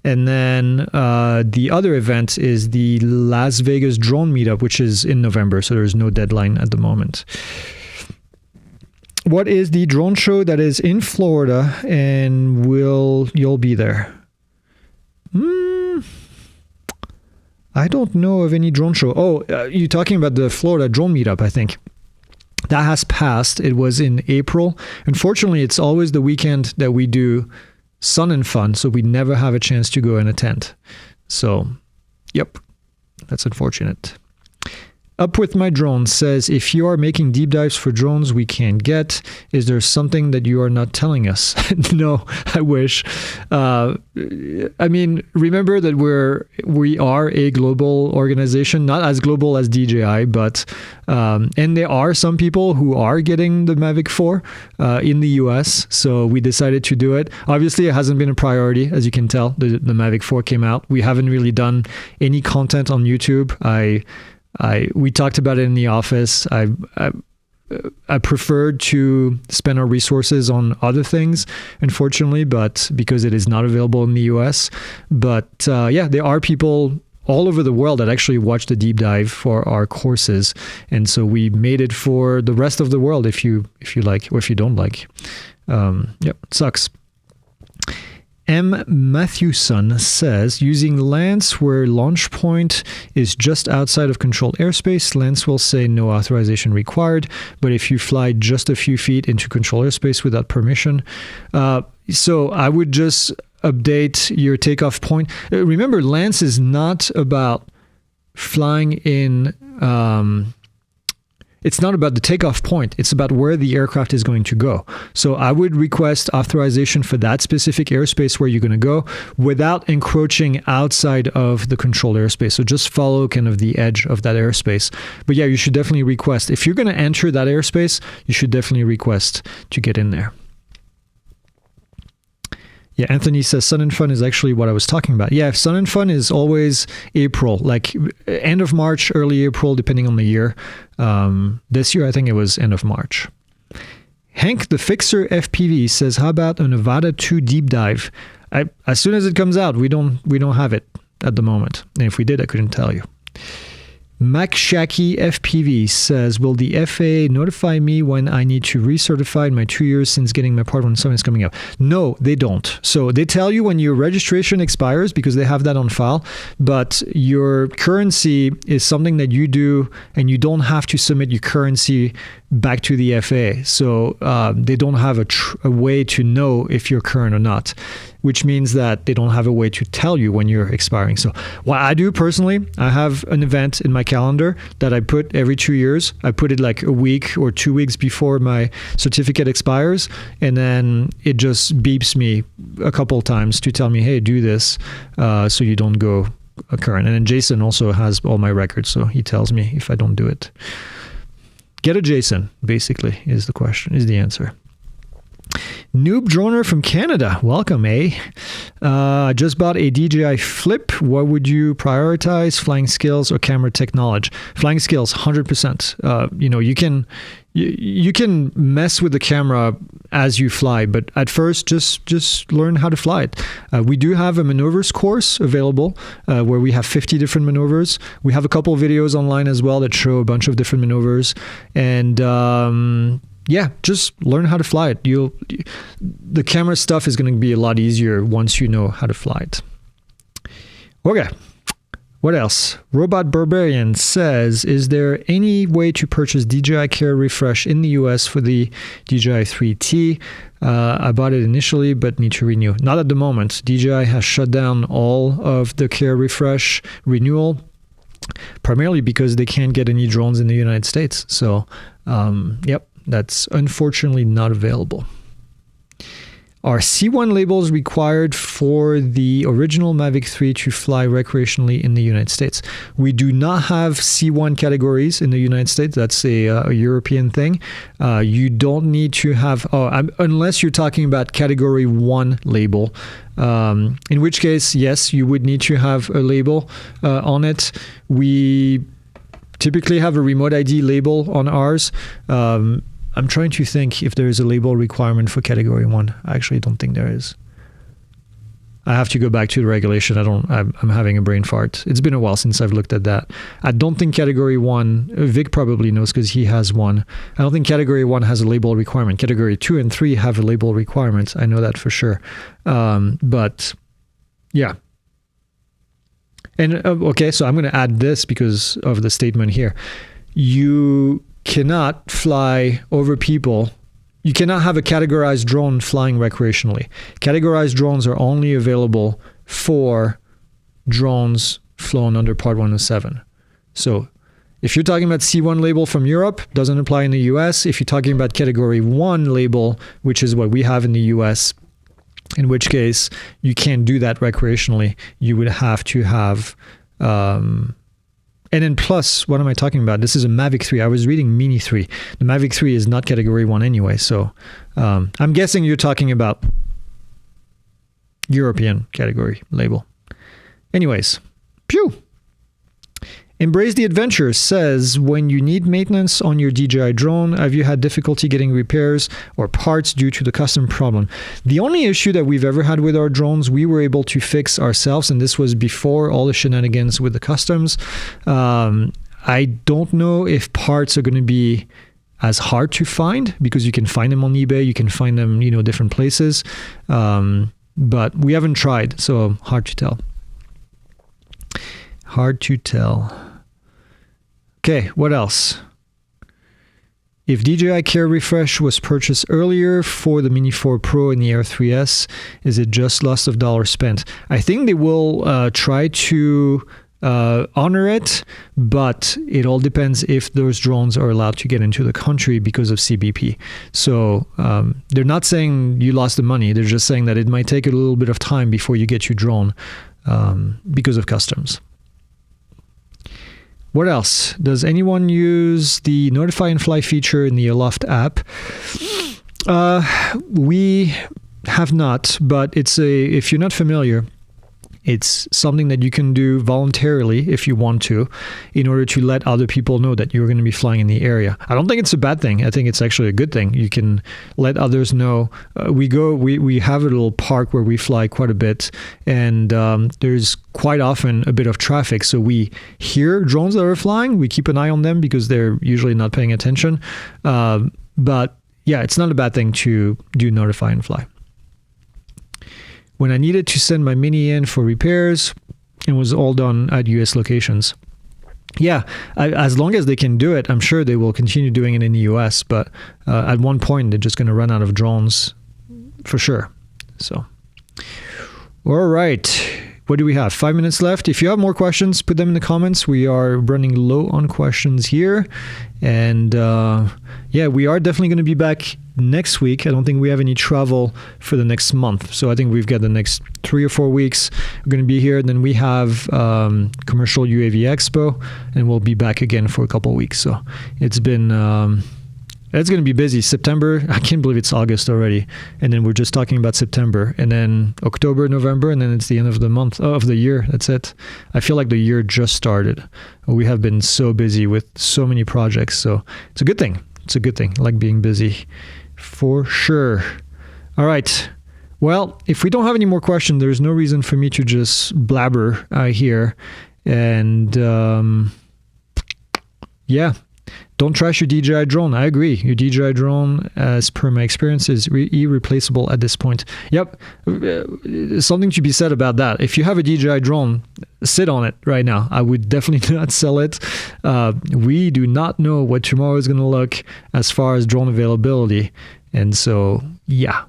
A: And then the other event is the Las Vegas Drone Meetup, which is in November, so there's no deadline at the moment. What is the drone show that is in Florida and you'll be there? I don't know of any drone show. Oh, you're talking about the Florida Drone Meetup, I think. That has passed. It was in April. Unfortunately, it's always the weekend that we do Sun and Fun, so we never have a chance to go and attend. So, yep, that's unfortunate. Up With My Drone says, if you are making deep dives for drones we can't get, is there something that you are not telling us? No, I wish. I mean, remember that we are a global organization, not as global as DJI, but and there are some people who are getting the Mavic 4 in the US, so we decided to do it. Obviously, it hasn't been a priority, as you can tell. The Mavic 4 came out. We haven't really done any content on YouTube. We talked about it in the office. I preferred to spend our resources on other things, unfortunately, but because it is not available in the US. But there are people all over the world that actually watch the deep dive for our courses, and so we made it for the rest of the world. If you like, or if you don't like, it sucks. M. Matthewson says, using LAANC where launch point is just outside of controlled airspace, LAANC will say no authorization required, but if you fly just a few feet into controlled airspace without permission, so I would just update your takeoff point. Remember, LAANC is not about flying in... it's not about the takeoff point. It's about where the aircraft is going to go. So I would request authorization for that specific airspace where you're going to go without encroaching outside of the controlled airspace. So just follow kind of the edge of that airspace. But yeah, you should definitely request. If you're going to enter that airspace, you should definitely request to get in there. Yeah, Anthony says Sun and Fun is actually what I was talking about. Yeah, Sun and Fun is always April, like end of March, early April, depending on the year. This year, I think it was end of March. Hank the Fixer FPV says, how about an Avata 2 deep dive? As soon as it comes out, we don't have it at the moment. And if we did, I couldn't tell you. Mac Shacky FPV says, will the FAA notify me when I need to recertify my 2 years since getting my Part 107 is coming up? No, they don't. So they tell you when your registration expires because they have that on file, but your currency is something that you do and you don't have to submit your currency back to the FAA. So they don't have a way to know if you're current or not. which means that they don't have a way to tell you when you're expiring. So what I do personally, I have an event in my calendar that I put every 2 years. I put it like a week or 2 weeks before my certificate expires, and then it just beeps me a couple times to tell me, hey, do this, so you don't go current. And then Jason also has all my records, so he tells me if I don't do it. Get a Jason, basically, is the answer. Noob Droner from Canada. Welcome, eh? Just bought a DJI Flip. What would you prioritize, flying skills or camera technology? Flying skills, 100%. You can mess with the camera as you fly, but at first, just learn how to fly it. We do have a maneuvers course available where we have 50 different maneuvers. We have a couple of videos online as well that show a bunch of different maneuvers. And yeah, just learn how to fly it. The camera stuff is going to be a lot easier once you know how to fly it. Okay. What else? Robot Barbarian says, is there any way to purchase DJI Care refresh in the US for the DJI 3T? I bought it initially, but need to renew. Not at the moment. DJI has shut down all of the Care refresh renewal, primarily because they can't get any drones in the United States. So, yep, that's unfortunately not available. Are C1 labels required for the original Mavic 3 to fly recreationally in the United States? We do not have C1 categories in the United States. That's a European thing. You don't need to have, unless you're talking about category 1 label, in which case, yes, you would need to have a label on it. We typically have a remote ID label on ours. I'm trying to think if there is a label requirement for category 1. I actually don't think there is. I have to go back to the regulation. I'm having a brain fart. It's been a while since I've looked at that. I don't think category 1, Vic probably knows because he has one. I don't think category 1 has a label requirement. Category 2 and 3 have a label requirement. I know that for sure. But yeah. And okay, so I'm going to add this because of the statement here. You cannot fly over people. You cannot have a categorized drone flying recreationally. Categorized drones are only available for drones flown under Part 107. So if you're talking about C1 label from Europe, doesn't apply in the US. If you're talking about category 1 label, which is what we have in the US, in which case you can't do that recreationally. You would have to have and then plus, what am I talking about? This is a Mavic 3. I was reading Mini 3. The Mavic 3 is not category 1 anyway. So I'm guessing you're talking about European category label. Anyways, phew. Embrace the Adventure says, when you need maintenance on your DJI drone, have you had difficulty getting repairs or parts due to the custom problem? The only issue that we've ever had with our drones, we were able to fix ourselves, and this was before all the shenanigans with the customs. I don't know if parts are going to be as hard to find because you can find them on eBay, you can find them, different places. But we haven't tried, so hard to tell. Hard to tell. Okay, what else? If DJI Care refresh was purchased earlier for the Mini 4 Pro and the Air 3S, is it just loss of dollars spent? I think they will try to honor it, but it all depends if those drones are allowed to get into the country because of CBP. So they're not saying you lost the money. They're just saying that it might take a little bit of time before you get your drone because of customs. What else? Does anyone use the Notify and Fly feature in the Aloft app? We have not, but if you're not familiar, it's something that you can do voluntarily if you want to, in order to let other people know that you're going to be flying in the area. I don't think it's a bad thing. I think it's actually a good thing. You can let others know. We have a little park where we fly quite a bit, and there's quite often a bit of traffic. So we hear drones that are flying. We keep an eye on them because they're usually not paying attention. But yeah, it's not a bad thing to do Notify and Fly. When I needed to send my Mini in for repairs, it was all done at US locations. Yeah, as long as they can do it, I'm sure they will continue doing it in the US, but at one point they're just going to run out of drones for sure. So, All right. What do we have? 5 minutes left. If you have more questions, put them in the comments. We are running low on questions here. And yeah, we are definitely going to be back next week. I don't think we have any travel for the next month. So I think we've got the next 3 or 4 weeks. We're going to be here. Then we have Commercial UAV Expo, and we'll be back again for a couple of weeks. So it's been... it's going to be busy. September, I can't believe it's August already. And then we're just talking about September. And then October, November, and then it's the end of the month, of the year. That's it. I feel like the year just started. We have been so busy with so many projects. So it's a good thing. It's a good thing. I like being busy for sure. All right. Well, if we don't have any more questions, there's no reason for me to just blabber here. And yeah. Don't trash your DJI drone. I agree. Your DJI drone, as per my experience, is irreplaceable at this point. Yep. Something to be said about that. If you have a DJI drone, sit on it right now. I would definitely not sell it. We do not know what tomorrow is going to look as far as drone availability. And so, yeah.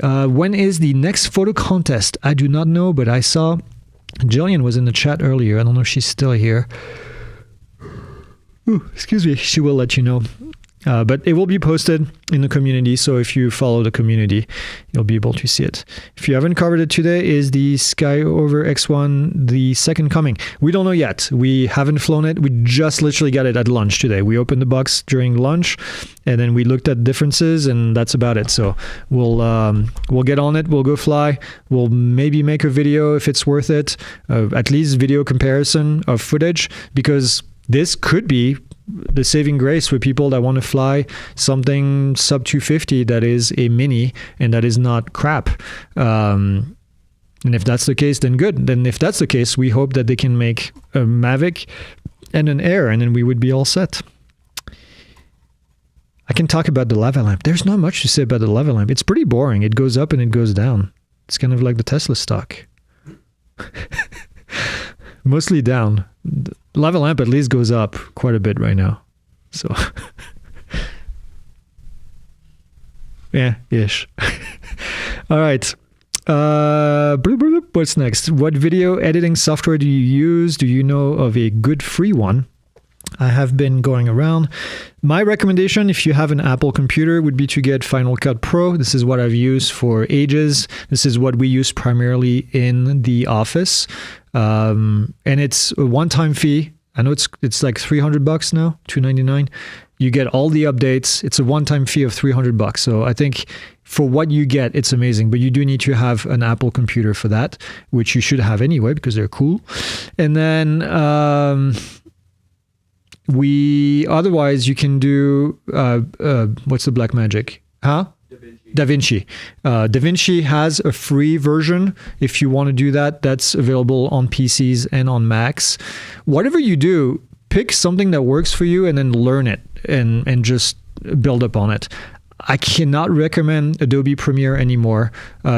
A: When is the next photo contest? I do not know, but I saw Jillian was in the chat earlier. I don't know if she's still here. Ooh, excuse me, she will let you know. But it will be posted in the community, so if you follow the community, you'll be able to see it. If you haven't covered it today, is the Rover X1 the second coming? We don't know yet. We haven't flown it. We just literally got it at lunch today. We opened the box during lunch, and then we looked at differences, and that's about it. So we'll get on it. We'll go fly. We'll maybe make a video if it's worth it, at least video comparison of footage, because this could be the saving grace for people that want to fly something sub 250 that is a mini and that is not crap. And if that's the case, then good. Then if that's the case, we hope that they can make a Mavic and an Air, and then we would be all set. I can talk about the lava lamp. There's not much to say about the lava lamp. It's pretty boring. It goes up and it goes down. It's kind of like the Tesla stock. Mostly down. The lava lamp at least goes up quite a bit right now. So, yeah, ish. All right. What's next? What video editing software do you use? Do you know of a good free one? I have been going around. My recommendation, if you have an Apple computer, would be to get Final Cut Pro. This is what I've used for ages. This is what we use primarily in the office. And it's a one-time fee. I know it's like $300 now, $299. You get all the updates. It's a one-time fee of $300. So I think for what you get, it's amazing. But you do need to have an Apple computer for that, which you should have anyway because they're cool. And then otherwise you can do what's the black magic? Huh? DaVinci. DaVinci has a free version. If you want to do that, that's available on PCs and on Macs. Whatever you do, pick something that works for you and then learn it and just build up on it. I cannot recommend Adobe Premiere anymore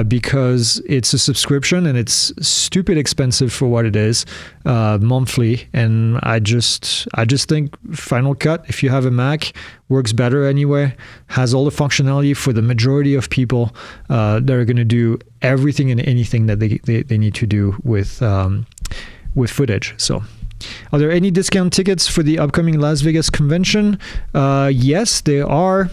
A: because it's a subscription and it's stupid expensive for what it is monthly. And I just think Final Cut, if you have a Mac, works better anyway. Has all the functionality for the majority of people that are going to do everything and anything that they need to do with footage. So. Are there any discount tickets for the upcoming Las Vegas convention? Yes, there are.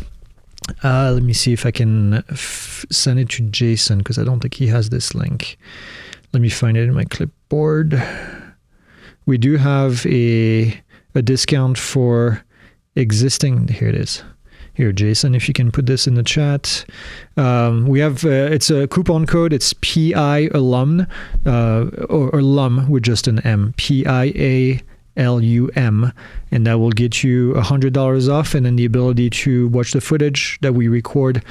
A: Let me see if I can send it to Jason because I don't think he has this link. Let me find it in my clipboard. We do have a discount for existing. Here it is. Here, Jason, if you can put this in the chat. We have, it's a coupon code. It's PI Alum, or Alum with just an M. PIA LUM, and that will get you $100 off and then the ability to watch the footage that we record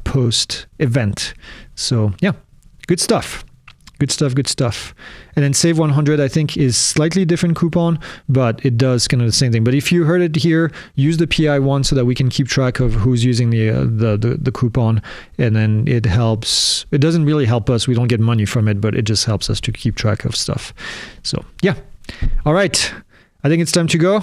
A: post event. So yeah, good stuff. Good stuff. And then Save 100, I think, is slightly different coupon, but it does kind of the same thing. But if you heard it here, use the PI one so that we can keep track of who's using the coupon. And then it helps. It doesn't really help us. We don't get money from it, but it just helps us to keep track of stuff. So yeah. All right. I think it's time to go.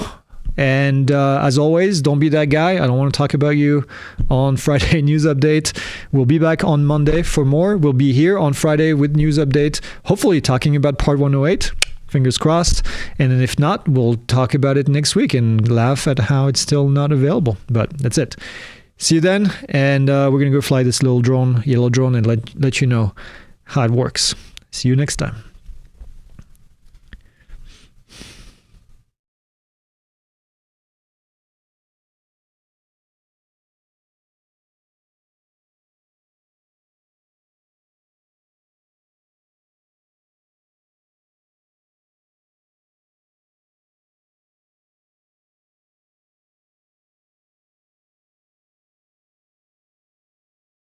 A: And as always, don't be that guy. I don't want to talk about you on Friday news update. We'll be back on Monday for more. We'll be here on Friday with news update, hopefully talking about part 108. Fingers crossed. And then if not, we'll talk about it next week and laugh at how it's still not available. But that's it. See you then. And we're going to go fly this little drone, yellow drone, and let you know how it works. See you next time.